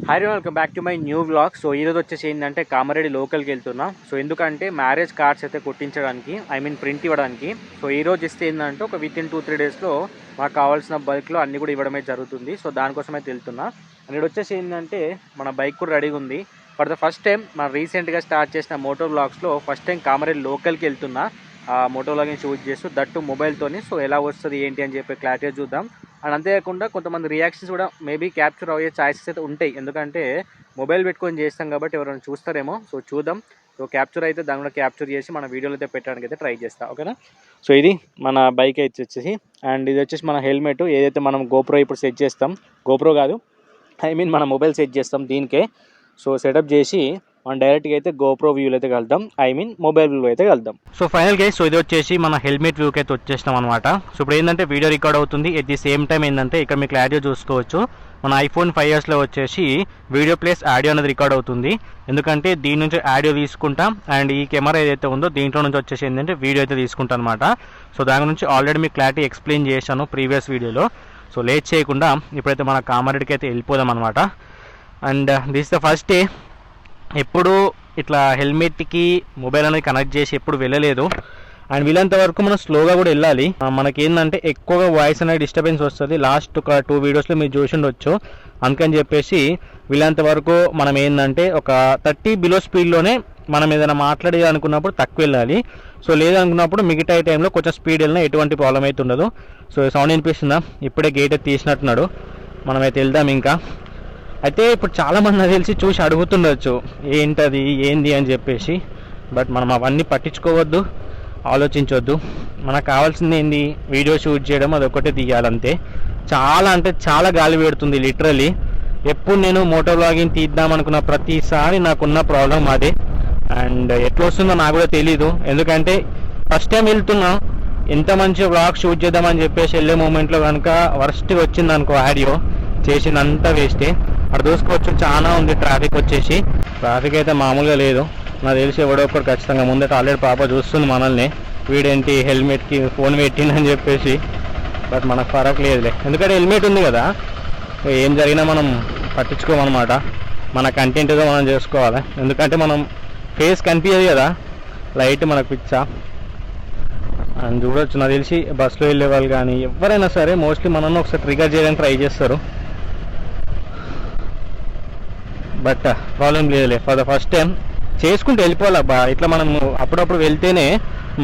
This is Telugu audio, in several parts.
Hi welcome back to my new vlog. So ఈరోజు వచ్చేసి ఏంటంటే కామారెడ్డి లోకల్కి వెళ్తున్నా. సో ఎందుకంటే మ్యారేజ్ కార్డ్స్ అయితే కొట్టించడానికి ప్రింట్ ఇవ్వడానికి. సో ఈరోజు ఇస్తే ఏంటంటే ఒక వితిన్ 2-3 డేస్లో మాకు కావాల్సిన బల్క్లో అన్నీ కూడా ఇవ్వడమే జరుగుతుంది. సో దానికోసం అయితే వెళ్తున్నా. అండ్ వచ్చేసి ఏంటంటే మన బైక్ కూడా రెడీగా ఉంది. ఫర్ ద ఫస్ట్ టైం మనం రీసెంట్గా స్టార్ట్ చేసిన మోటో వ్లాగ్స్లో ఫస్ట్ టైం కామారెడ్డి లోకల్కి వెళ్తున్నా. మోటో వ్లాగింగ్ షూట్ చేస్తూ దట్టు మొబైల్తోని. సో ఎలా వస్తుంది ఏంటి అని చెప్పి క్లారిటీగా చూద్దాం. అండ్ అంతేకాకుండా కొంతమంది రియాక్షన్స్ కూడా మేబీ క్యాప్చర్ అయ్యే ఛాయిసెస్ అయితే ఉంటాయి. ఎందుకంటే మొబైల్ పెట్టుకొని చేస్తాం కాబట్టి ఎవరైనా చూస్తారేమో. సో చూద్దాం. సో క్యాప్చర్ అయితే దాని కూడా క్యాప్చర్ చేసి మన వీడియోలో అయితే పెట్టడానికి అయితే ట్రై చేస్తాం. ఓకేనా. సో ఇది మన బైక్ అయితే వచ్చేసి, అండ్ ఇది వచ్చేసి మన హెల్మెట్ ఏదైతే మనం గోప్రో ఇప్పుడు సెట్ చేస్తాం, గోప్రో కాదు మన మొబైల్ సెట్ చేస్తాం దీనికే. సో సెటప్ చేసి మనం డైరెక్ట్గా అయితే గోప్రో వ్యూలో అయితే కలుద్దాం, మొబైల్ వ్యూలో అయితే కలుద్దాం. సో ఫైనల్ గా సో ఇది వచ్చేసి మన హెల్మెట్ వ్యూకి అయితే వచ్చేసినాం అనమాట. సో ఇప్పుడు ఏంటంటే వీడియో రికార్డ్ అవుతుంది. ఎట్ ది సేమ్ టైం ఏంటంటే ఇక్కడ మీకు క్లారిటీ చూసుకోవచ్చు, మన iPhone 5s లో వచ్చేసి వీడియో ప్లస్ ఆడియో అనేది రికార్డ్ అవుతుంది. ఎందుకంటే దీని నుంచి ఆడియో తీసుకుంటాం, అండ్ ఈ కెమెరా ఏదైతే ఉందో దీంట్లో నుంచి వచ్చేసి ఏంటంటే వీడియో అయితే తీసుకుంటాం అనమాట. సో దాని నుంచి ఆల్రెడీ మీకు క్లారిటీ ఎక్స్ప్లెయిన్ చేశాను ప్రీవియస్ వీడియోలో. సో లేట్ చేయకుండా ఇప్పుడైతే మన కామారెడ్డికి అయితే వెళ్ళిపోదాం అనమాట. And this the first day. ఎప్పుడు ఇట్లా హెల్మెట్కి మొబైల్ అనేది కనెక్ట్ చేసి ఎప్పుడు వెళ్ళలేదు. అండ్ వీళ్ళంత వరకు మనం స్లోగా కూడా వెళ్ళాలి. మనకి ఏంటంటే ఎక్కువగా వాయిస్ అనేది డిస్టర్బెన్స్ వస్తుంది. లాస్ట్ ఒక 2 వీడియోస్లో మీరు చూసి ఉండొచ్చు. అందుకని చెప్పేసి వీళ్ళంత వరకు మనం ఏంటంటే ఒక 30 బిలో స్పీడ్లోనే మనం ఏదైనా మాట్లాడి అనుకున్నప్పుడు తక్కువ వెళ్ళాలి. సో లేదనుకున్నప్పుడు మిగతా టైంలో కొంచెం స్పీడ్ వెళ్ళినా ఎటువంటి ప్రాబ్లం అయితే ఉండదు. సో సౌండ్ వినిపిస్తుందా? ఇప్పుడే గేట్ అయితే తీసినట్టున్నాడు. మనమైతే వెళ్దాం ఇంకా. అయితే ఇప్పుడు చాలామంది నాకు తెలిసి చూసి అడుగుతుండొచ్చు ఏంటది ఏంది అని చెప్పేసి. బట్ మనం అవన్నీ పట్టించుకోవద్దు, ఆలోచించవద్దు. మనకు కావాల్సింది ఏంది, వీడియో షూట్ చేయడం, అదొక్కటే తీయాలంతే. చాలా అంటే చాలా గాలి పెడుతుంది లిటరలీ. ఎప్పుడు నేను మోటో వ్లాగింగ్ తీద్దాం అనుకున్న ప్రతిసారి నాకున్న ప్రాబ్లం అదే. అండ్ ఎట్లా వస్తుందో నాకు కూడా తెలీదు. ఎందుకంటే ఫస్ట్ టైం వెళ్తున్నా, ఎంత మంచి వ్లాగ్ షూట్ చేద్దామని చెప్పేసి వెళ్ళే మూమెంట్లో కనుక వర్స్ట్గా వచ్చింది అనుకో ఆడియో, చేసిందంతా వేస్టే. అక్కడ చూసుకోవచ్చు చాలా ఉంది ట్రాఫిక్ వచ్చేసి. ట్రాఫిక్ అయితే మామూలుగా లేదు. నాకు తెలిసి ఎవడో ఒకటి ఖచ్చితంగా ముందట ఆల్రెడీ పాప చూస్తుంది మనల్ని, వీడేంటి హెల్మెట్కి ఫోన్ పెట్టిందని చెప్పేసి. బట్ మనకు ఫరక్ లేదులే, ఎందుకంటే హెల్మెట్ ఉంది కదా. ఏం జరిగినా మనం పట్టించుకోమన్నమాట. మన కంటెంట్ ఏదో మనం చేసుకోవాలి. ఎందుకంటే మనం ఫేస్ కనిపించదు కదా, లైట్ మనకు పిచ్చా. అని చూడవచ్చు. నాకు తెలిసి బస్సులో వెళ్ళే వాళ్ళు కానీ ఎవరైనా సరే మోస్ట్లీ మనల్ని ఒకసారి ట్రిగర్ చేయడానికి ట్రై చేస్తారు. బట్ ప్రాబ్లం లేదులే. ఫర్ ద ఫస్ట్ టైం చేసుకుంటూ వెళ్ళిపోవాలబ్బా. ఇట్లా మనం అప్పుడప్పుడు వెళ్తేనే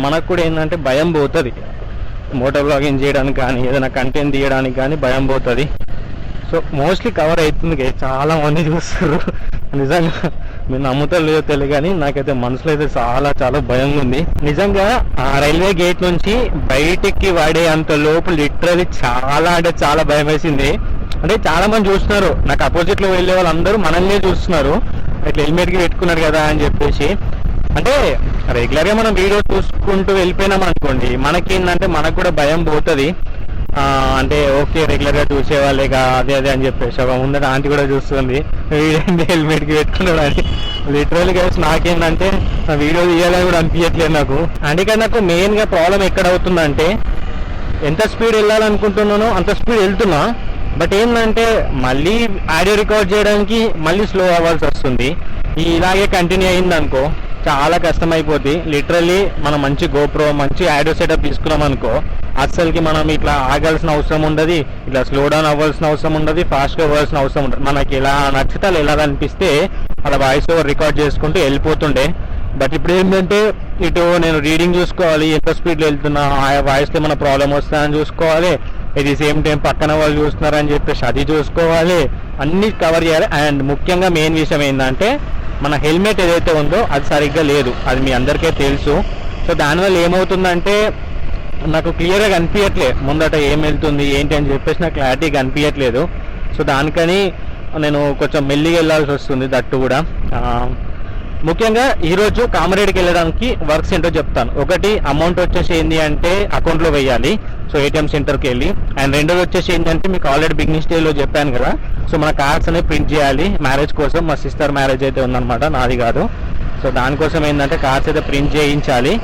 మనకు కూడా ఏంటంటే భయం పోతుంది. మోటో వ్లాగింగ్ చేయడానికి కానీ ఏదైనా కంటెంట్ తీయడానికి కానీ భయం పోతుంది. సో మోస్ట్లీ కవర్ అవుతుంది. చాలా మంది చూస్తారు. నిజంగా మీరు నమ్ముతారు లేదో తెలియదు కానీ నాకైతే మనసులో అయితే చాలా చాలా భయంగా ఉంది. నిజంగా ఆ రైల్వే గేట్ నుంచి బయటికి వాడే అంత లోపు లిటరలీ చాలా అంటే చాలా భయం వేసింది. అంటే చాలా మంది చూస్తున్నారు, నాకు అపోజిట్లో వెళ్ళే వాళ్ళందరూ మనల్నే చూస్తున్నారు, ఇట్లా హెల్మెట్కి పెట్టుకున్నారు కదా అని చెప్పేసి. అంటే రెగ్యులర్గా మనం వీడియో చూసుకుంటూ వెళ్ళిపోయినాం అనుకోండి, మనకేంటంటే మనకు కూడా భయం పోతుంది. అంటే ఓకే రెగ్యులర్గా చూసేవాళ్ళేగా అదే అదే అని చెప్పేసి. ఒక ముందర ఆంటీ కూడా చూస్తుంది, వీడేంటి హెల్మెట్కి పెట్టుకున్నాడు అని. లిటరల్లీ గైస్ నాకేంటంటే వీడియో తీయాలని కూడా అనిపించట్లేదు నాకు. అందుకని నాకు మెయిన్గా ప్రాబ్లం ఎక్కడ అవుతుందంటే, ఎంత స్పీడ్ వెళ్ళాలనుకుంటున్నానో అంత స్పీడ్ వెళ్తున్నా. బట్ ఏంటంటే మళ్ళీ ఆడియో రికార్డ్ చేయడానికి మళ్ళీ స్లో అవ్వాల్సి వస్తుంది. ఇలాగే కంటిన్యూ అయింది అనుకో చాలా కష్టం అయిపోద్ది. లిటరల్లీ మనం మంచి గోప్రో మంచి ఆడియో సెటప్ తీసుకున్నాం అనుకో, అస్సలకి మనం ఇట్లా ఆగాల్సిన అవసరం ఉండదు, ఇట్లా స్లో డౌన్ అవ్వాల్సిన అవసరం ఉండదు, ఫాస్ట్గా అవ్వాల్సిన అవసరం ఉండదు. మనకి ఎలా నచ్చితే ఎలా అనిపిస్తే అలా వాయిస్ ఓవర్ రికార్డ్ చేసుకుంటూ వెళ్ళిపోతుండే. బట్ ఇప్పుడు ఏంటంటే ఇటు నేను రీడింగ్ చూసుకోవాలి, ఎంత స్పీడ్లో వెళ్తున్నా, ఆ వాయిస్లో ఏమైనా ప్రాబ్లం వస్తుందని చూసుకోవాలి, ఇది సేమ్ టైం పక్కన వాళ్ళు చూస్తున్నారని చెప్పేసి అది చూసుకోవాలి, అన్నీ కవర్ చేయాలి. అండ్ ముఖ్యంగా మెయిన్ విషయం ఏంటంటే మన హెల్మెట్ ఏదైతే ఉందో అది సరిగ్గా లేదు, అది మీ అందరికీ తెలుసు. సో దానివల్ల ఏమవుతుందంటే నాకు క్లియర్గా కనిపించట్లేదు ముందట ఏం వెళ్తుంది ఏంటి అని చెప్పేసి, నాకు క్లారిటీ కనిపించట్లేదు. సో దానికని నేను కొంచెం మెల్లిగా వెళ్ళాల్సి వస్తుంది. దట్టు కూడా ముఖ్యంగా ఈరోజు కామారెడ్డికి వెళ్ళడానికి వర్క్స్ ఏంటో చెప్తాను. ఒకటి అమౌంట్ వచ్చేసి ఏంటి అంటే అకౌంట్లో వేయాలి, సో ఏటీఎం సెంటర్కి వెళ్ళి. అండ్ రెండోది వచ్చేసి ఏంటంటే మీకు ఆల్రెడీ బిగినింగ్ స్టేజ్లో చెప్పాను కదా, సో మన కార్డ్స్ అనేవి ప్రింట్ చేయాలి మ్యారేజ్ కోసం. మా సిస్టర్ మ్యారేజ్ అయితే ఉందన్నమాట, నాది కాదు. సో దానికోసం ఏంటంటే కార్డ్స్ అయితే ప్రింట్ చేయించాలి.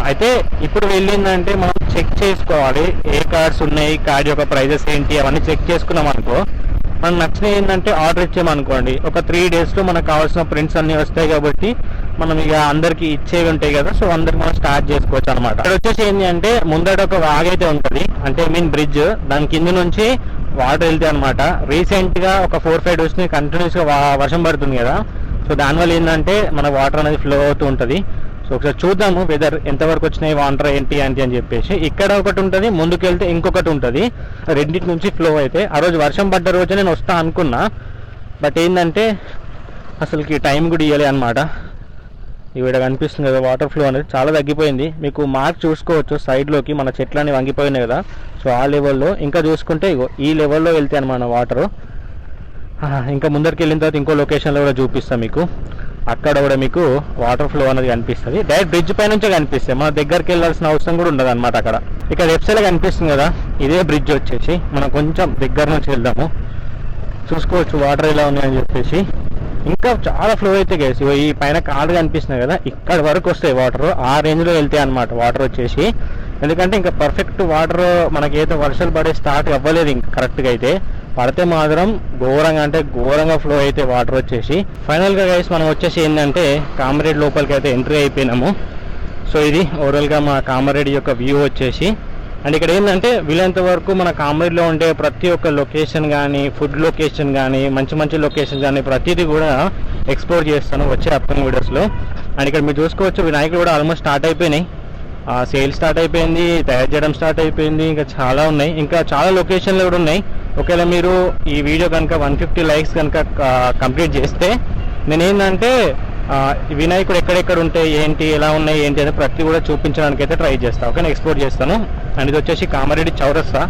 అయితే ఇప్పుడు వెళ్ళిందంటే మనం చెక్ చేసుకోవాలి ఏ కార్డ్స్ ఉన్నాయి, కార్డ్ యొక్క ప్రైజెస్ ఏంటి అవన్నీ చెక్ చేసుకున్నాం అనుకో మనకు నచ్చినవి ఏంటంటే ఆర్డర్ ఇచ్చామనుకోండి, ఒక 3 డేస్లో మనకు కావాల్సిన ప్రింట్స్ అన్నీ వస్తాయి కాబట్టి మనం ఇక అందరికి ఇచ్చేవి ఉంటాయి కదా, సో అందరికి మనం స్టార్ట్ చేసుకోవచ్చు అనమాట. ఇక్కడ వచ్చేసి ఏంటి అంటే ముందట ఒక వాగైతే ఉంటుంది, అంటే బ్రిడ్జ్, దాని కింద నుంచి వాటర్ వెళ్తాయి అనమాట. రీసెంట్గా ఒక 4-5 డేస్ కంటిన్యూస్గా వర్షం పడుతుంది కదా, సో దానివల్ల ఏంటంటే మన వాటర్ అనేది ఫ్లో అవుతూ ఉంటుంది. సో ఒకసారి చూద్దాము వెదర్ ఎంతవరకు వచ్చినాయి వాటర్ ఏంటి అని చెప్పేసి. ఇక్కడ ఒకటి ఉంటుంది, ముందుకు వెళ్తే ఇంకొకటి ఉంటుంది, రెండింటి నుంచి ఫ్లో అయితే. ఆ రోజు వర్షం పడ్డ రోజు నేను వస్తా అనుకున్నా, బట్ ఏంటంటే అసలుకి టైం కూడా ఇవ్వలే అనమాట. ఇక్కడ కనిపిస్తుంది కదా వాటర్ ఫ్లో అనేది చాలా తగ్గిపోయింది. మీకు మార్క్ చూసుకోవచ్చు సైడ్లోకి, మన చెట్లన్నీ వంగిపోయినాయి కదా, సో ఆ లెవెల్లో. ఇంకా చూసుకుంటే ఇగో ఈ లెవెల్లో వెళ్తాయి అనమాట వాటరు. ఇంకా ముందరికి వెళ్ళిన తర్వాత ఇంకో లొకేషన్లో కూడా చూపిస్తాం మీకు, అక్కడ కూడా మీకు వాటర్ ఫ్లో అనేది కనిపిస్తుంది. డైరెక్ట్ బ్రిడ్జ్ పై నుంచే కనిపిస్తాయి, మన దగ్గరికి వెళ్ళాల్సిన అవసరం కూడా ఉండదు అనమాట. అక్కడ ఇక్కడ లెఫ్ట్ సైడ్ కనిపిస్తుంది కదా, ఇదే బ్రిడ్జ్ వచ్చేసి. మనం కొంచెం దగ్గర నుంచి వెళ్దాము, చూసుకోవచ్చు వాటర్ ఎలా ఉన్నాయని చెప్పేసి. ఇంకా చాలా ఫ్లో అయితే గైస్, ఈ పైన కాళ్ళు కనిపిస్తున్నాయి కదా, ఇక్కడ వరకు వస్తాయి వాటర్. ఆ రేంజ్లో వెళ్తాయి అనమాట వాటర్ వచ్చేసి. ఎందుకంటే ఇంకా పర్ఫెక్ట్ వాటర్ మనకైతే వర్షాలు పడే స్టార్ట్ అవ్వలేదు ఇంకా కరెక్ట్గా. అయితే పడితే మాత్రం ఘోరంగా, అంటే ఘోరంగా ఫ్లో అయితే వాటర్ వచ్చేసి. ఫైనల్గా గైస్ మనం వచ్చేసి ఏంటంటే కామారెడ్డి లోపలికి అయితే ఎంట్రీ అయిపోయినాము. సో ఇది ఓవరాల్గా మా కామారెడ్డి యొక్క వ్యూ వచ్చేసి. అండ్ ఇక్కడ ఏంటంటే వీలైనంత వరకు మన కామారెడ్డిలో ఉండే ప్రతి ఒక్క లొకేషన్ కానీ, ఫుడ్ లొకేషన్ కానీ, మంచి మంచి లొకేషన్ కానీ ప్రతిదీ కూడా ఎక్స్ప్లోర్ చేస్తాను వచ్చే అప్కమింగ్ వీడియోస్లో. అండ్ ఇక్కడ మీరు చూసుకోవచ్చు వినాయకులు కూడా ఆల్మోస్ట్ స్టార్ట్ అయిపోయినాయి, సేల్ స్టార్ట్ అయిపోయింది, తయారు చేయడం స్టార్ట్ అయిపోయింది. ఇంకా చాలా ఉన్నాయి, ఇంకా చాలా లొకేషన్లు కూడా ఉన్నాయి. ఒకవేళ మీరు ఈ వీడియో కనుక 150 లైక్స్ కనుక కంప్లీట్ చేస్తే నేనేంటంటే వినాయకుడు ఎక్కడెక్కడ ఉంటాయి, ఏంటి, ఎలా ఉన్నాయి, ఏంటి అనేది ప్రతి కూడా చూపించడానికి అయితే ట్రై చేస్తాను. ఓకే, ఎక్స్ప్లోర్ చేస్తాను. అండ్ ఇది వచ్చేసి కామారెడ్డి చౌరస్తా.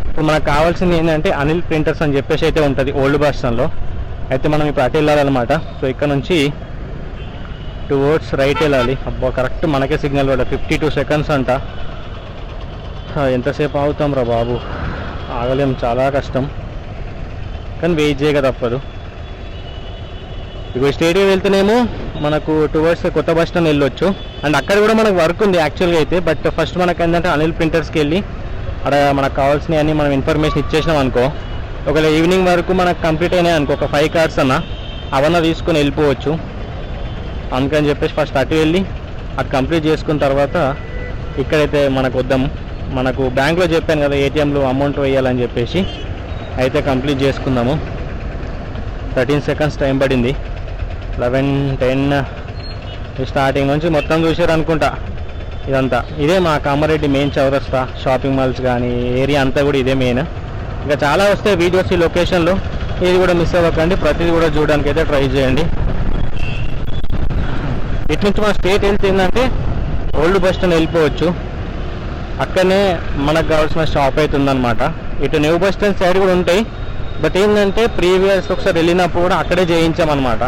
ఇప్పుడు మనకు కావాల్సింది ఏంటంటే అనిల్ ప్రింటర్స్ అని చెప్పేసి అయితే ఉంటుంది ఓల్డ్ బస్ స్టాండ్లో. అయితే మనం ఇప్పుడు అటు వెళ్ళాలన్నమాట. సో ఇక్కడ నుంచి టువర్డ్స్ రైట్ వెళ్ళాలి. అబ్బా కరెక్ట్ మనకే సిగ్నల్ పడ 52 సెకండ్స్ అంట. ఎంతసేపు ఆగుతాం రా బాబు, ఆగలేం, చాలా కష్టం, కానీ వెయిట్ చేయక తప్పదు. ఇక స్టేడియం వెళ్తేనేమో మనకు టువర్డ్స్ కొత్త బస్ స్టాండ్ వెళ్ళొచ్చు. అండ్ అక్కడ కూడా మనకు వర్క్ ఉంది యాక్చువల్గా అయితే. బట్ ఫస్ట్ మనకు ఏంటంటే అనిల్ ప్రింటర్స్కి వెళ్ళి అక్కడ మనకు కావాల్సినవి అన్నీ మనం ఇన్ఫర్మేషన్ ఇచ్చేసినాం అనుకో, ఒకవేళ ఈవినింగ్ వరకు మనకు కంప్లీట్ అయినాయి అనుకో, ఒక 5 కార్డ్స్ అన్న అవన్నీ తీసుకొని వెళ్ళిపోవచ్చు. అందుకని చెప్పేసి ఫస్ట్ అటు వెళ్ళి అటు కంప్లీట్ చేసుకున్న తర్వాత ఇక్కడైతే మనకు వద్దాము. మనకు బ్యాంక్లో చెప్పాను కదా ఏటీఎంలో అమౌంట్ వేయాలని చెప్పేసి, అయితే కంప్లీట్ చేసుకుందాము. 13 సెకండ్స్ టైం పడింది. 11, 10 స్టార్టింగ్ నుంచి మొత్తం చూసారు అనుకుంటా ఇదంతా. ఇదే మా కామారెడ్డి మెయిన్ చౌరస్తా, షాపింగ్ మాల్స్ కానీ ఏరియా అంతా కూడా ఇదే మెయిన్. ఇంకా చాలా వస్తాయి వీడియోస్ ఈ లొకేషన్లో, ఇది కూడా మిస్ అవ్వకండి, ప్రతిదీ కూడా చూడడానికి అయితే ట్రై చేయండి. ఇటు నుంచి మన స్టేట్ వెళ్తే ఏంటంటే ఓల్డ్ బస్ స్టాండ్ వెళ్ళిపోవచ్చు, అక్కడనే మనకు కావాల్సిన షాప్ అయితే ఉందన్నమాట. ఇటు న్యూ బస్ స్టాండ్ సైడ్ కూడా ఉంటాయి, బట్ ఏంటంటే ప్రీవియస్ ఒకసారి వెళ్ళినప్పుడు కూడా అక్కడే చేయించామన్నమాట.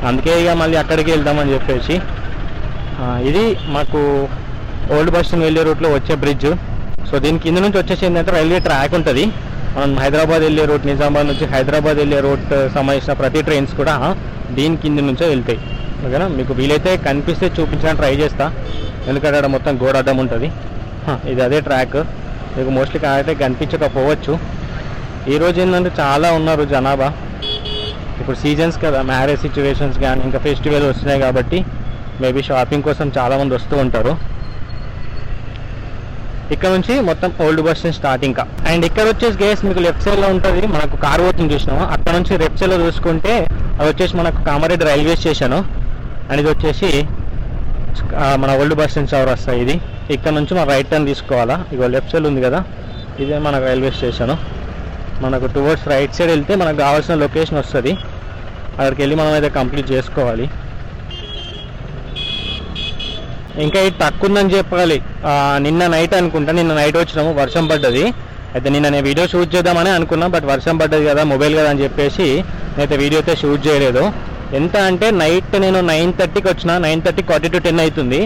అందుకే ఇక మళ్ళీ అక్కడికి వెళ్దామని చెప్పేసి. ఇది మాకు ఓల్డ్ బస్ స్టాండ్ వెళ్ళే రూట్లో వచ్చే బ్రిడ్జ్. సో దీని కింద నుంచి వచ్చేసి ఏంటంటే రైల్వే ట్రాక్ ఉంటుంది. మనం హైదరాబాద్ వెళ్ళే రూట్, నిజామాబాద్ నుంచి హైదరాబాద్ వెళ్ళే రూట్ సంబంధించిన ప్రతి ట్రైన్స్ కూడా దీని కింద నుంచే వెళ్తాయి. ఓకేనా, మీకు వీలైతే కనిపిస్తే చూపించడానికి ట్రై చేస్తా, ఎందుకంటే అక్కడ మొత్తం గోడ అడ్డం ఉంటుంది. ఇది అదే ట్రాక్, మీకు మోస్ట్లీ అయితే కనిపించకపోవచ్చు. ఈరోజు ఏంటంటే చాలా ఉన్నారు జనాభా. ఇప్పుడు సీజన్స్ కదా, మ్యారేజ్ సిచ్యువేషన్స్ కానీ ఇంకా ఫెస్టివల్ వస్తున్నాయి కాబట్టి మేబీ షాపింగ్ కోసం చాలామంది వస్తూ ఉంటారు. ఇక్కడ నుంచి మొత్తం ఓల్డ్ బస్ స్టాండ్ స్టార్ట్ ఇంకా. అండ్ ఇక్కడ వచ్చేసి గేస్ మీకు లెఫ్ట్ సైడ్లో ఉంటుంది, మనకు కార్ పోతుంది చూసినాము. అక్కడ నుంచి లెఫ్ట్ సైడ్లో చూసుకుంటే అది వచ్చేసి మనకు కామారెడ్డి రైల్వే స్టేషను. అండ్ ఇది వచ్చేసి మన ఓల్డ్ బస్ స్టాండ్ చౌరస్తా. ఇది ఇక్కడ నుంచి మనం రైట్ టర్న్ తీసుకోవాలా. ఇగో లెఫ్ట్ సైడ్ ఉంది కదా, ఇదే మన రైల్వే స్టేషను. మనకు టువర్డ్స్ రైట్ సైడ్ వెళ్తే మనకు కావాల్సిన లొకేషన్ వస్తుంది, అక్కడికి వెళ్ళి మనం అయితే కంప్లీట్ చేసుకోవాలి. ఇంకా ఇది తక్కువ ఉందని చెప్పాలి. నిన్న నైట్ అనుకుంటా, నిన్న నైట్ వచ్చినాము, వర్షం పడ్డది. అయితే నిన్న నేను వీడియో షూట్ చేద్దామని అనుకున్నా, బట్ వర్షం పడ్డది కదా, మొబైల్ కదా అని చెప్పేసి నేనైతే వీడియో అయితే షూట్ చేయలేదు. ఎంత అంటే నైట్ నేను 9:30కి వచ్చిన, 9:30 to 10 అవుతుంది.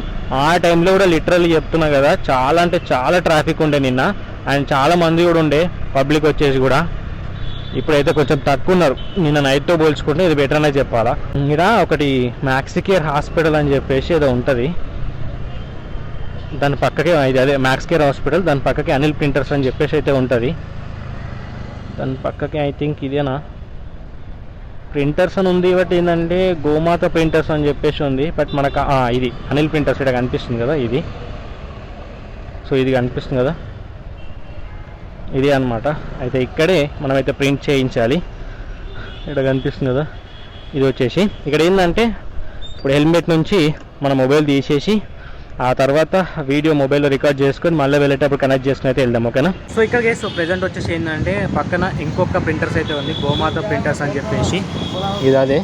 ఆ టైంలో కూడా లిటరల్లీ చెప్తున్నా కదా, చాలా అంటే చాలా ట్రాఫిక్ ఉండే నిన్న. అండ్ చాలా మంది కూడా ఉండే పబ్లిక్ వచ్చేసి కూడా. ఇప్పుడైతే కొంచెం తక్కువ ఉన్నారు, నిన్న నైట్తో పోల్చుకుంటే ఇది బెటర్ అనే చెప్పాలా. ఇక్కడ ఒకటి మ్యాక్సికేర్ హాస్పిటల్ అని చెప్పేసి ఏదో ఉంటుంది, దాని పక్కకే ఇది అదే మ్యాక్స్ కేర్ హాస్పిటల్, దాని పక్కకి అనిల్ ప్రింటర్స్ అని చెప్పేసి అయితే ఉంటుంది. దాని పక్కకి ఐ థింక్ ఇదేనా ప్రింటర్స్ అని ఉంది. బట్ ఏంటంటే గోమాత ప్రింటర్స్ అని చెప్పేసి ఉంది. బట్ మనకు ఇది అనిల్ ప్రింటర్స్ ఇక్కడ కనిపిస్తుంది కదా, ఇది. సో ఇది కనిపిస్తుంది కదా, ఇది అనమాట. అయితే ఇక్కడే మనమైతే ప్రింట్ చేయించాలి. ఇక్కడ కనిపిస్తుంది కదా, ఇది వచ్చేసి ఇక్కడ ఏంటంటే ఇప్పుడు హెల్మెట్ నుంచి మన మొబైల్ తీసేసి ఆ తర్వాత వీడియో మొబైల్లో రికార్డ్ చేసుకొని మళ్ళీ వెళ్ళేటప్పుడు కనెక్ట్ చేసుకుని అయితే వెళ్దాం, ఓకేనా. సో ఇక్కడ సో ప్రజెంట్ వచ్చేసి ఏంటంటే పక్కన ఇంకొక ప్రింటర్స్ అయితే ఉంది, గోమాత ప్రింటర్స్ అని చెప్పేసి. ఇది అదే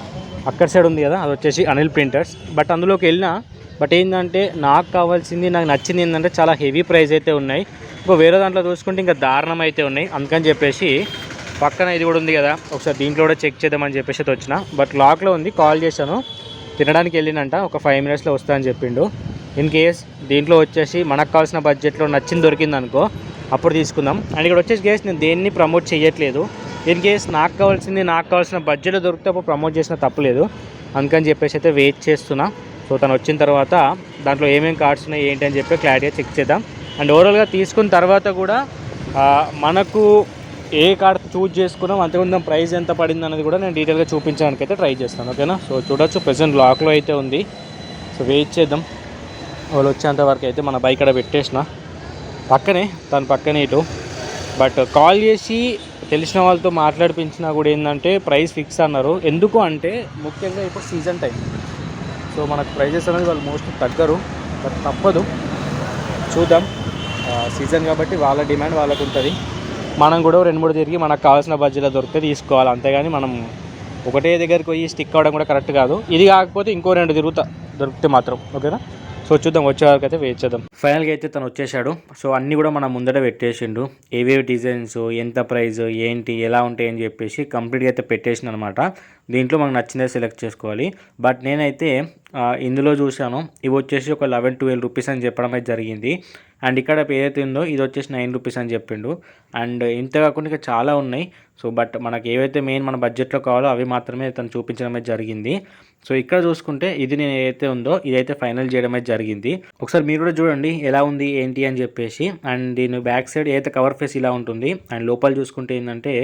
అక్కడ సైడ్ ఉంది కదా, అది వచ్చేసి అనిల్ ప్రింటర్స్. బట్ అందులోకి వెళ్ళినా బట్ ఏంటంటే నాకు కావాల్సింది, నాకు నచ్చింది ఏంటంటే చాలా హెవీ ప్రైస్ అయితే ఉన్నాయి. ఇంకో వేరే దాంట్లో చూసుకుంటే ఇంకా దారుణం అయితే ఉన్నాయి. అందుకని చెప్పేసి పక్కన ఇది కూడా ఉంది కదా, ఒకసారి దీంట్లో కూడా చెక్ చేద్దామని చెప్పేసి అయితే వచ్చిన. బట్ లాక్లో ఉంది, కాల్ చేశాను, తినడానికి వెళ్ళినంట, ఒక 5 మినిట్స్లో వస్తా అని చెప్పిండు. ఇన్ కేస్ దీంట్లో వచ్చేసి మనకు కావాల్సిన బడ్జెట్లో నచ్చింది దొరికింది అనుకో, అప్పుడు తీసుకుందాం. అండ్ ఇక్కడ వచ్చేసి గేస్ నేను దేన్ని ప్రమోట్ చేయట్లేదు. ఇన్ కేస్ నాకు కావాల్సిన బడ్జెట్లో దొరికితే అప్పుడు ప్రమోట్ చేసిన తప్పలేదు. అందుకని చెప్పేసి అయితే వెయిట్ చేస్తున్నా. సో తను వచ్చిన తర్వాత దాంట్లో ఏమేమి కార్డ్స్ ఉన్నాయి ఏంటి అని చెప్పి క్లారిటీగా చెక్ చేద్దాం. అండ్ ఓవరాల్గా తీసుకున్న తర్వాత కూడా మనకు ఏ కార్డ్ చూజ్ చేసుకున్నాం, అంతకుముందు ప్రైస్ ఎంత పడింది అనేది కూడా నేను డీటెయిల్గా చూపించడానికి అయితే ట్రై చేస్తాను, ఓకేనా. సో చూడొచ్చు ప్రెజెంట్ లాక్లో అయితే ఉంది. సో వెయిట్ చేద్దాం, వాళ్ళు వచ్చేంత వరకు అయితే మన బైక్ ఇక్కడ పెట్టేసిన పక్కనే, తన పక్కనే ఇటు. బట్ కాల్ చేసి తెలిసిన వాళ్ళతో మాట్లాడిపించినా కూడా ఏంటంటే ప్రైస్ ఫిక్స్ అన్నారు. ఎందుకు అంటే ముఖ్యంగా ఇప్పుడు సీజన్ టైం, సో మనకు ప్రైజెస్ అనేది వాళ్ళు మోస్ట్లీ తగ్గరు. బట్ తప్పదు, చూద్దాం. సీజన్ కాబట్టి వాళ్ళ డిమాండ్ వాళ్ళకు ఉంటుంది. మనం కూడా 2-3 తిరిగి మనకు కావాల్సిన బడ్జెట్లో దొరికితే తీసుకోవాలి, అంతేగాని మనం ఒకటే దగ్గరికి పోయి స్టిక్ అవ్వడం కూడా కరెక్ట్ కాదు. ఇది కాకపోతే ఇంకో 2 దొరికితే మాత్రం, ఓకేనా. సో చూద్దాం, వచ్చే వరకు అయితే వెయిట్ చేద్దాం. ఫైనల్గా అయితే తను వచ్చేసాడు. సో అన్నీ కూడా మనం ముందట పెట్టేసిండు, ఏవేవి డిజైన్స్, ఎంత ప్రైస్ ఏంటి, ఎలా ఉంటాయి అని చెప్పేసి కంప్లీట్గా అయితే పెట్టేసిండు అనమాట. దీంట్లో మనకు నచ్చిందే సెలెక్ట్ చేసుకోవాలి. బట్ నేనైతే ఇందులో చూశాను, ఇవి వచ్చేసి ఒక 11-12 రూపీస్ అని చెప్పడం అయితే జరిగింది. అండ్ ఇక్కడ ఏదైతే ఉందో ఇది వచ్చేసి 9 రూపీస్ అని చెప్పిండు. అండ్ ఇంత కాకుండా ఇంకా చాలా ఉన్నాయి. సో బట్ మనకి ఏవైతే మెయిన్ మన బడ్జెట్లో కావాలో అవి మాత్రమే తను చూపించడం అయితే జరిగింది. సో ఇక్కడ చూసుకుంటే ఇది నేను ఏదైతే ఉందో ఇదైతే ఫైనల్ చేయడం అయితే జరిగింది. ఒకసారి మీరు కూడా చూడండి ఎలా ఉంది ఏంటి అని చెప్పేసి. అండ్ దీని బ్యాక్ సైడ్ ఏదైతే కవర్ ఫేస్ ఇలా ఉంటుంది. అండ్ లోపల చూసుకుంటే ఏంటంటే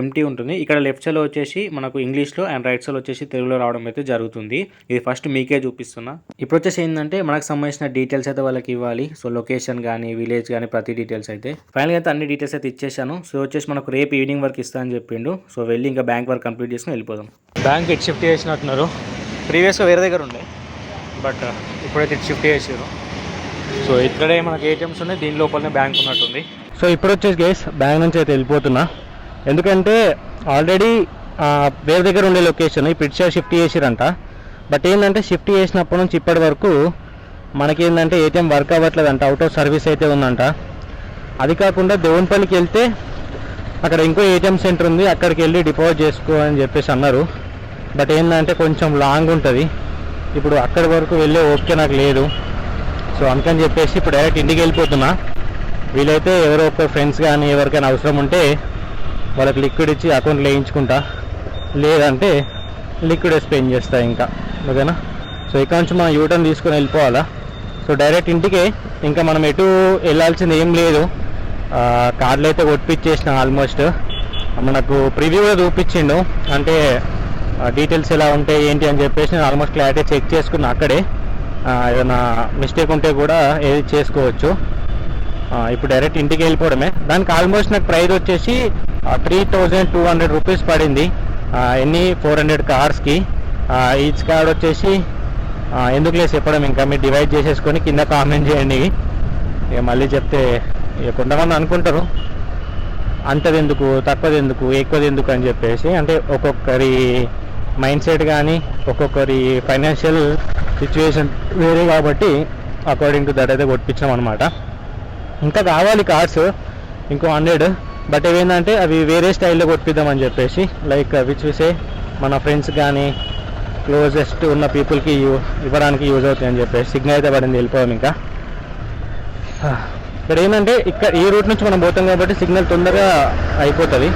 ఎంటీ ఉంటుంది. ఇక్కడ లెఫ్ట్ సైడ్లో వచ్చేసి మనకు ఇంగ్లీష్లో అండ్ రైట్ సైడ్ వచ్చేసి తెలుగులో రావడం అయితే జరుగుతుంది. ఇది ఫస్ట్ మీకే చూపిస్తున్నా. ఇప్పుడు వచ్చేసి ఏంటంటే మనకు సంబంధించిన డీటెయిల్స్ అయితే వాళ్ళకి ఇవ్వాలి. సో లొకేషన్ కానీ విలేజ్ కానీ ప్రతి డీటెయిల్స్ అయితే ఫైనల్గా అయితే అన్ని డీటెయిల్స్ అయితే ఇచ్చేసాను. సో వచ్చేసి మనకు రేపు ఈవినింగ్ వరకు ఇస్తా అని చెప్పిండు. సో వెళ్ళి ఇంకా బ్యాంక్ వర్క్ కంప్లీట్ చేసుకుని వెళ్ళిపోదాం. బ్యాంక్ ఇటు షిఫ్ట్ చేసినట్టున్నారు, ప్రీవియస్గా వేరే దగ్గర ఉండే, బట్ ఇప్పుడైతే ఇటు షిఫ్ట్ చేసారు. సో ఇక్కడే మనకి ఏటీఎంస్ ఉన్నాయి, దీని లోపలనే బ్యాంక్ ఉన్నట్టుంది. సో ఇప్పుడు వచ్చేసి గైస్ బ్యాంక్ నుంచి అయితే వెళ్ళిపోతున్నా. ఎందుకంటే ఆల్రెడీ వేరే దగ్గర ఉండే లొకేషన్ ఇప్పుడు ఇటు షిఫ్ట్ చేసిరంట. బట్ ఏంటంటే షిఫ్ట్ చేసినప్పటి నుంచి ఇప్పటి వరకు మనకేంటంటే ఏటీఎం వర్క్ అవ్వట్లేదంట, అవుట్ ఆఫ్ సర్వీస్ అయితే ఉందంట. అది కాకుండా దేవునిపల్లికి వెళ్తే అక్కడ ఇంకో ఏటీఎం సెంటర్ ఉంది, అక్కడికి వెళ్ళి డిపాజిట్ చేసుకో అని చెప్పేసి అన్నారు. బట్ ఏంటంటే కొంచెం లాంగ్ ఉంటుంది, ఇప్పుడు అక్కడి వరకు వెళ్ళే ఓకే నాకు లేదు. సో అందుకని చెప్పేసి ఇప్పుడు డైరెక్ట్ ఇంటికి వెళ్ళిపోతున్నా. వీలైతే ఎవరో ఒక ఫ్రెండ్స్ కానీ ఎవరికైనా అవసరం ఉంటే వాళ్ళకి లిక్విడ్ ఇచ్చి అకౌంట్లో వేయించుకుంటా, లేదంటే లిక్విడ్ స్పెండ్ చేస్తా ఇంకా, ఓకేనా. సో ఇక్కడ నుంచి మనం యూటర్న్ తీసుకొని వెళ్ళిపోవాలా. సో డైరెక్ట్ ఇంటికే, ఇంకా మనం ఎటు వెళ్ళాల్సింది ఏం లేదు. కార్డులు అయితే కొట్టిచ్చేసిన ఆల్మోస్ట్. మనకు ప్రివ్యూ కూడా చూపించిండు, అంటే డీటెయిల్స్ ఎలా ఉంటాయి ఏంటి అని చెప్పేసి నేను ఆల్మోస్ట్ క్లారిటీ చెక్ చేసుకున్నా అక్కడే. ఏదైనా మిస్టేక్ ఉంటే కూడా ఏది చేసుకోవచ్చు. ఇప్పుడు డైరెక్ట్ ఇంటికి వెళ్ళిపోవడమే. దానికి ఆల్మోస్ట్ నాకు ప్రైస్ వచ్చేసి 3200 రూపీస్ పడింది. ఎన్ని 400 కార్డ్స్కి. ఈచ్ కార్డ్ వచ్చేసి ఎందుకు లేదు చెప్పడం, ఇంకా మీరు డివైడ్ చేసేసుకొని కింద కామెంట్ చేయండి. ఇక మళ్ళీ చెప్తే ఇక కొంతమంది అనుకుంటారు అంతది ఎందుకు, తక్కువది ఎందుకు, ఎక్కువది ఎందుకు అని చెప్పేసి. అంటే ఒక్కొక్కరి మైండ్ సెట్ కానీ ఒక్కొక్కరి ఫైనాన్షియల్ సిచ్యువేషన్ వేరే కాబట్టి అకార్డింగ్ టు దట్ అయితే కొట్టించాం అనమాట. ఇంకా కావాలి కార్డ్స్ ఇంకో 100. బట్ ఏమేంటంటే అవి వేరే స్టైల్లో కొట్టిద్దామని చెప్పేసి, లైక్ విచ్ విసే మన ఫ్రెండ్స్ కానీ క్లోజెస్ట్ ఉన్న పీపుల్కి ఇవ్వడానికి యూజ్ అవుతాయి అని చెప్పేసి సిగ్నల్ అయితే పడింది, వెళ్ళిపోయాం. ఇంకా ఇక్కడ ఏంటంటే ఇక్కడ ఈ రూట్ నుంచి మనం పోతాం కాబట్టి సిగ్నల్ తొందరగా అయిపోతుంది.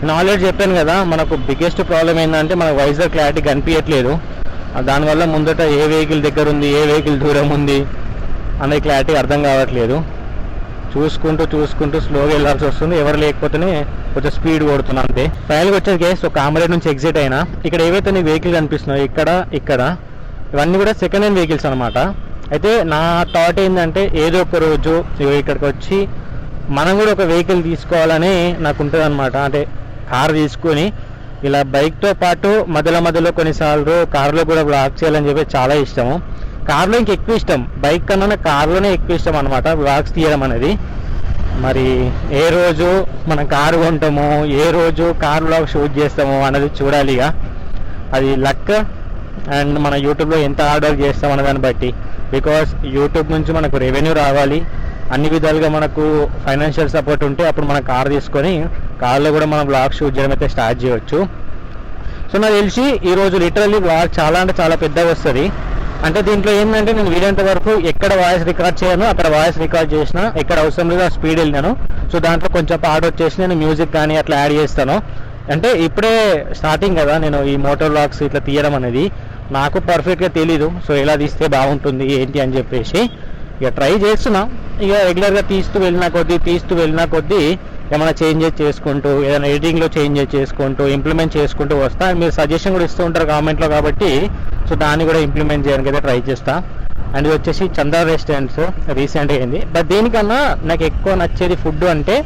నేను ఆల్రెడీ చెప్పాను కదా, మనకు బిగ్గెస్ట్ ప్రాబ్లం ఏంటంటే మనకు వైజాగ్ క్లారిటీ కనిపించట్లేదు. దానివల్ల ముందట ఏ వెహికల్ దగ్గర ఉంది, ఏ వెహికల్ దూరం ఉంది అనే క్లారిటీ అర్థం కావట్లేదు. చూసుకుంటూ స్లోగా వెళ్ళాల్సి వస్తుంది. ఎవరు లేకపోతేనే కొంచెం స్పీడ్ కొడుతున్నా అంతే. ఫైనల్గా వచ్చేది గైస్ ఒక కామరేడ్ నుంచి ఎగ్జిట్ అయినా. ఇక్కడ ఏవైతే నీ వెహికల్ కనిపిస్తున్నాయో ఇక్కడ ఇవన్నీ కూడా సెకండ్ హ్యాండ్ వెహికల్స్ అనమాట. అయితే నా థాట్ ఏంటంటే ఏదో ఒక రోజు ఇక్కడికి వచ్చి మనం కూడా ఒక వెహికల్ తీసుకోవాలని నాకు ఉంటుంది అనమాట. అంటే కార్ తీసుకొని ఇలా బైక్తో పాటు మధ్యలో కొన్నిసార్లు కార్లో కూడా వ్లాగ్ చేయాలని చెప్పి చాలా ఇష్టము. కార్లో ఇంక ఎక్కువ ఇష్టం, బైక్ కన్నా కార్లోనే ఎక్కువ ఇష్టం అనమాట వ్లాగ్స్ తీయడం అనేది. మరి ఏ రోజు మనం కారు కొంటామో, ఏ రోజు కార్ వ్లాగ్ షూట్ చేస్తామో అన్నది చూడాలి. ఇక అది లక్ అండ్ మన యూట్యూబ్లో ఎంత ఆర్డర్ చేస్తాం అన్న దాన్ని బట్టి. బికాస్ యూట్యూబ్ నుంచి మనకు రెవెన్యూ రావాలి, అన్ని విధాలుగా మనకు ఫైనాన్షియల్ సపోర్ట్ ఉంటే అప్పుడు మనం కార్ తీసుకొని కార్లో కూడా మనం వ్లాగ్ షూట్ చేయడం అయితే స్టార్ట్ చేయవచ్చు. సో నాకు తెలిసి ఈరోజు లిటరల్లీ వ్లాగ్ చాలా అంటే చాలా పెద్దగా వస్తుంది. అంటే దీంట్లో ఏంటంటే నేను వీలైనంత వరకు ఎక్కడ వాయిస్ రికార్డ్ చేయను అక్కడ వాయిస్ రికార్డ్ చేసిన, ఎక్కడ అవసరం లేదు ఆ స్పీడ్ వెళ్ళినాను. సో దాంట్లో కొంచెం పాట వచ్చేసి నేను మ్యూజిక్ కానీ అట్లా యాడ్ చేస్తాను. అంటే ఇప్పుడే స్టార్టింగ్ కదా నేను ఈ మోటార్ వ్లాగ్స్ ఇట్లా తీయడం అనేది, నాకు పర్ఫెక్ట్గా తెలీదు. సో ఎలా తీస్తే బాగుంటుంది ఏంటి అని చెప్పేసి ఇక ట్రై చేస్తున్నా. ఇక రెగ్యులర్గా తీస్తూ వెళ్ళిన కొద్దీ ఏమైనా చేంజెస్ చేసుకుంటూ, ఏదైనా ఎడిటింగ్లో చేంజెస్ చేసుకుంటూ ఇంప్లిమెంట్ చేసుకుంటూ వస్తా. మీరు సజెషన్ కూడా ఇస్తూ ఉంటారు కామెంట్లో కాబట్టి సో దాన్ని కూడా ఇంప్లిమెంట్ చేయడానికి అయితే ట్రై చేస్తా. అండ్ ఇది వచ్చేసి చంద్ర రెస్టారెంట్స్ రీసెంట్గా అయింది. బట్ దేనికన్నా నాకు ఎక్కువ నచ్చేది ఫుడ్ అంటే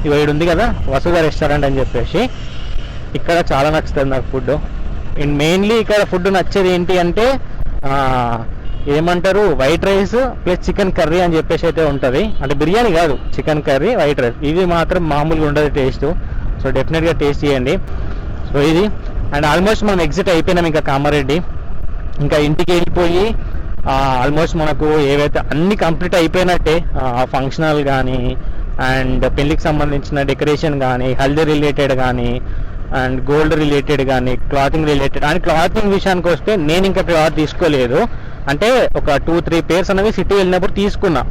ఇవి ఉంది కదా వసుధ రెస్టారెంట్ అని చెప్పేసి, ఇక్కడ చాలా నచ్చుతుంది నాకు ఫుడ్. అండ్ మెయిన్లీ ఇక్కడ ఫుడ్ నచ్చేది ఏంటి అంటే ఏమంటారు white rice plus chicken curry అని చెప్పేసి అయితే ఉంటుంది. అంటే బిర్యానీ కాదు, చికెన్ కర్రీ వైట్ రైస్, ఇది మాత్రం మామూలుగా ఉండదు టేస్ట్. సో డెఫినెట్గా టేస్ట్ చేయండి. సో ఇది అండ్ ఆల్మోస్ట్ మనం ఎగ్జిట్ అయిపోయినాం ఇంకా కామారెడ్డి. ఇంకా ఇంటికి వెళ్ళిపోయి ఆల్మోస్ట్ మనకు ఏవైతే అన్ని కంప్లీట్ అయిపోయినట్టే, ఫంక్షనల్ కానీ అండ్ పెళ్ళికి సంబంధించిన డెకరేషన్ కానీ, హల్దీ రిలేటెడ్ కానీ అండ్ గోల్డ్ రిలేటెడ్ కానీ, క్లాతింగ్ రిలేటెడ్. అండ్ క్లాతింగ్ విషయానికి వస్తే నేను ఇంకా క్లాత్ తీసుకోలేదు. అంటే ఒక 2-3 పేర్స్ అనేవి సిటీ వెళ్ళినప్పుడు తీసుకున్నా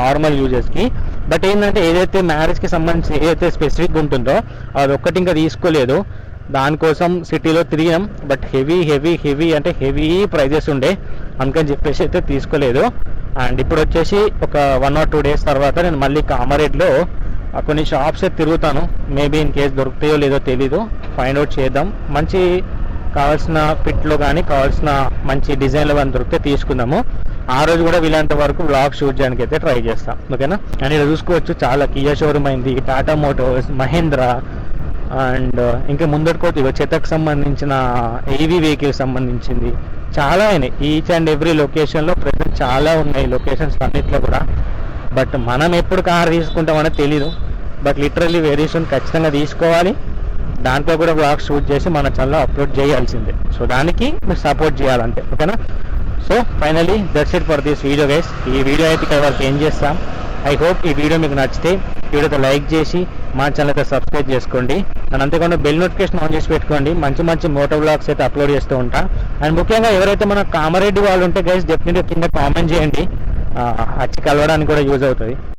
నార్మల్ యూజెస్కి. బట్ ఏంటంటే ఏదైతే మ్యారేజ్కి సంబంధించి ఏదైతే స్పెసిఫిక్గా ఉంటుందో అది ఒక్కటి ఇంకా తీసుకోలేదు. దానికోసం సిటీలో తిరిగాం. బట్ హెవీ అంటే హెవీ ప్రైజెస్ ఉండే, అందుకని చెప్పేసి అయితే తీసుకోలేదు. అండ్ ఇప్పుడు వచ్చేసి ఒక 1 or 2 days తర్వాత నేను మళ్ళీ కామారెడ్డిలో కొన్ని షాప్స్ అయితే తిరుగుతాను. మేబీ ఇన్ కేస్ దొరుకుతాయో లేదో తెలీదు, ఫైండ్ అవుట్ చేద్దాం. మంచి కావాల్సిన ఫిట్లో కానీ కావాల్సిన మంచి డిజైన్లు కానీ దొరికితే తీసుకుందాము. ఆ రోజు కూడా వీలైనంత వరకు వ్లాగ్ షూట్ చేయడానికి అయితే ట్రై చేస్తాం, ఓకేనా. అండ్ ఇక్కడ చూసుకోవచ్చు చాలా కియా షోరూమ్ అయింది, టాటా మోటార్స్, మహేంద్ర అండ్ ఇంకా ముందటికోటి చెత్తకు సంబంధించిన ఏవీ వెహికల్ సంబంధించింది చాలా అయినాయి. ఈచ్ అండ్ ఎవ్రీ లొకేషన్లో ప్రజెంట్ చాలా ఉన్నాయి లొకేషన్స్ అన్నిట్లో కూడా. బట్ మనం ఎప్పుడు కార్ తీసుకుంటామని తెలీదు. బట్ లిటరల్లీ వెరీ సూన్ ఖచ్చితంగా తీసుకోవాలి. దాంట్లో కూడా వ్లాగ్ షూట్ చేసి మన ఛానల్లో అప్లోడ్ చేయాల్సిందే. సో దానికి మీరు సపోర్ట్ చేయాలంటే, ఓకేనా. So finally that's it for this video guys. ఈ వీడియో అయితే ఇక్కడ వరకు ఏం చేస్తాం. ఐ హోప్ ఈ వీడియో మీకు నచ్చితే వీడియోతో లైక్ చేసి మా ఛానల్ అయితే సబ్స్క్రైబ్ చేసుకోండి. అండ్ అంతేకాకుండా బెల్ నోటిఫికేషన్ ఆన్ చేసి పెట్టుకోండి. మంచి మోటో వ్లాగ్స్ అయితే అప్లోడ్ చేస్తూ ఉంటా. అండ్ ముఖ్యంగా ఎవరైతే మన కామారెడ్డి వాళ్ళు ఉంటే గైస్ డెఫినెట్గా కింద కామెంట్ చేయండి, వచ్చి కలవడానికి కూడా యూజ్ అవుతుంది.